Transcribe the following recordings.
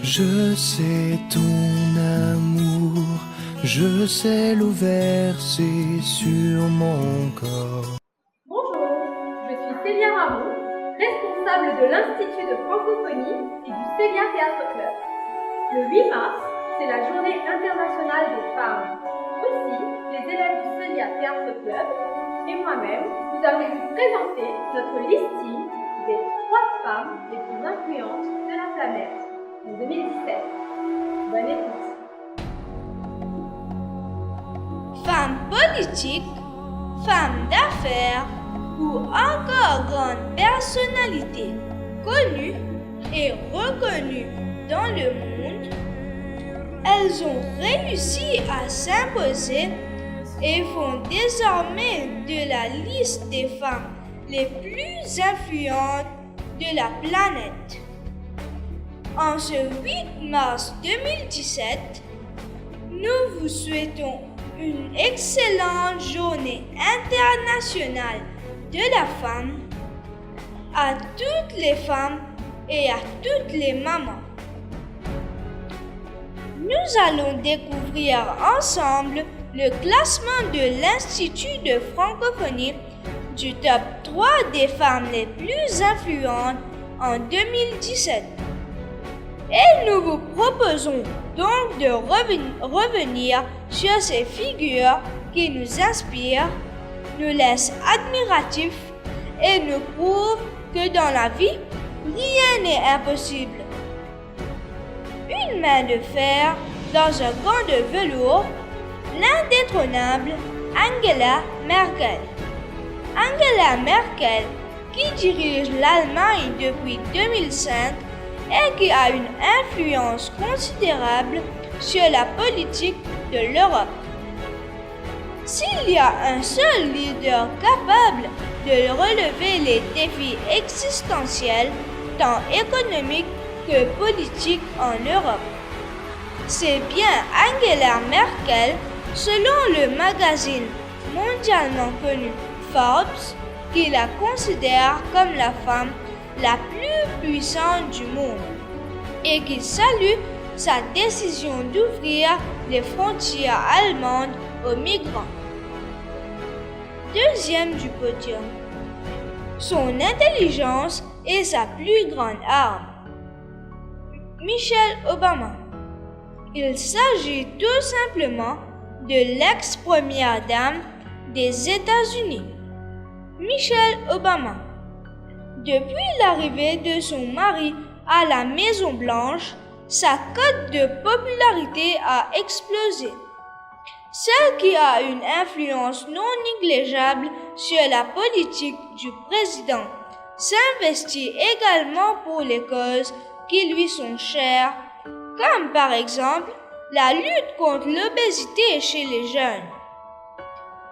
Je sais ton amour, je sais l'eau versée sur mon corps. Bonjour, je suis Célia Ramon, responsable de l'Institut de francophonie et du Célia Théâtre Club. Le 8 mars, c'est la journée internationale des femmes. Aussi, les élèves du Célia Théâtre Club et moi-même, nous avons vous présenter notre listing des 3 femmes les plus influentes de la planète en 2017. Bonne écoute. Femmes politiques, femmes d'affaires ou encore grandes personnalités connues et reconnues dans le monde, elles ont réussi à s'imposer et font désormais de la liste des femmes les plus influentes de la planète. En ce 8 mars 2017, nous vous souhaitons une excellente journée internationale de la femme à toutes les femmes et à toutes les mamans. Nous allons découvrir ensemble le classement de l'Institut de francophonie du top 3 des femmes les plus influentes en 2017. Et nous vous proposons donc de revenir sur ces figures qui nous inspirent, nous laissent admiratifs et nous prouvent que dans la vie, rien n'est impossible. Une main de fer dans un gant de velours, l'indétrônable Angela Merkel. Angela Merkel, qui dirige l'Allemagne depuis 2005 et qui a une influence considérable sur la politique de l'Europe. S'il y a un seul leader capable de relever les défis existentiels, tant économiques que politiques en Europe, c'est bien Angela Merkel, selon le magazine mondialement connu Forbes, qui la considère comme la femme la plus puissante du monde et qui salue sa décision d'ouvrir les frontières allemandes aux migrants. Deuxième du podium, son intelligence est sa plus grande arme. Michelle Obama. Il s'agit tout simplement de l'ex-première dame des États-Unis. Michelle Obama. Depuis l'arrivée de son mari à la Maison-Blanche, sa cote de popularité a explosé. Celle qui a une influence non négligeable sur la politique du président s'investit également pour les causes qui lui sont chères, comme par exemple la lutte contre l'obésité chez les jeunes.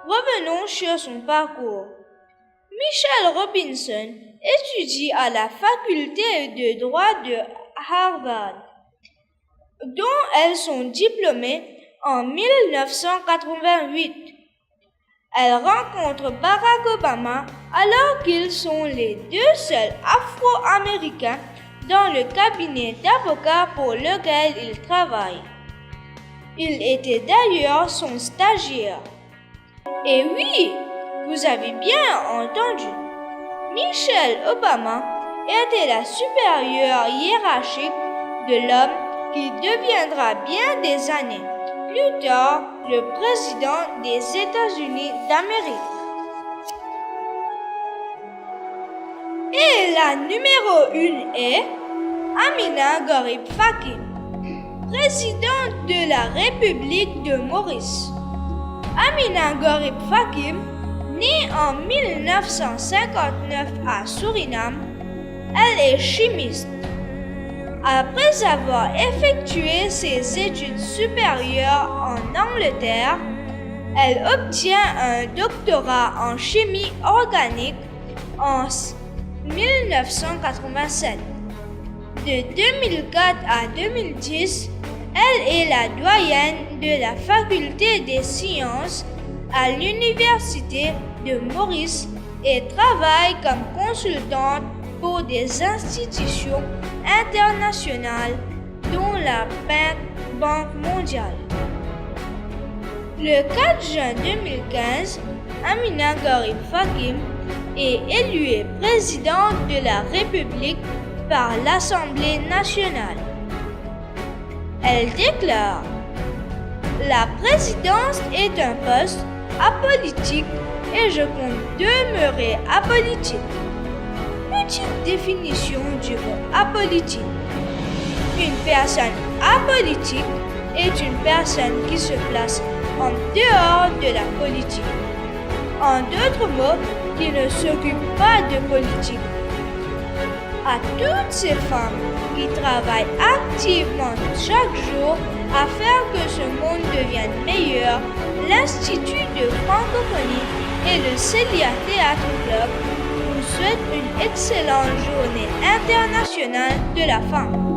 Revenons sur son parcours. Michelle Robinson étudie à la faculté de droit de Harvard, dont elles sont diplômées en 1988. Elle rencontre Barack Obama alors qu'ils sont les 2 seuls Afro-Américains dans le cabinet d'avocats pour lequel il travaille. Il était d'ailleurs son stagiaire. Et oui, vous avez bien entendu, Michelle Obama était la supérieure hiérarchique de l'homme qui deviendra bien des années plus tard le président des États-Unis d'Amérique. Et la numéro 1 est Amina Gorib Fakim, présidente de la République de Maurice. Amina Gorib Fakim, née en 1959 à Suriname, elle est chimiste. Après avoir effectué ses études supérieures en Angleterre, elle obtient un doctorat en chimie organique en 1987. De 2004 à 2010, elle est la doyenne de la faculté des sciences à l'Université de Maurice et travaille comme consultante pour des institutions internationales dont la Banque mondiale. Le 4 juin 2015, Amina Gharib Fakim est élue présidente de la République par l'Assemblée nationale. Elle déclare: la présidence est un poste apolitique et je compte demeurer apolitique. Petite définition du mot apolitique. Une personne apolitique est une personne qui se place en dehors de la politique. En d'autres mots, qui ne s'occupe pas de politique. À toutes ces femmes qui travaillent activement chaque jour à faire que ce monde devienne meilleur, l'Institut de francophonie et le Célia Théâtre Club vous souhaitent une excellente journée internationale de la femme.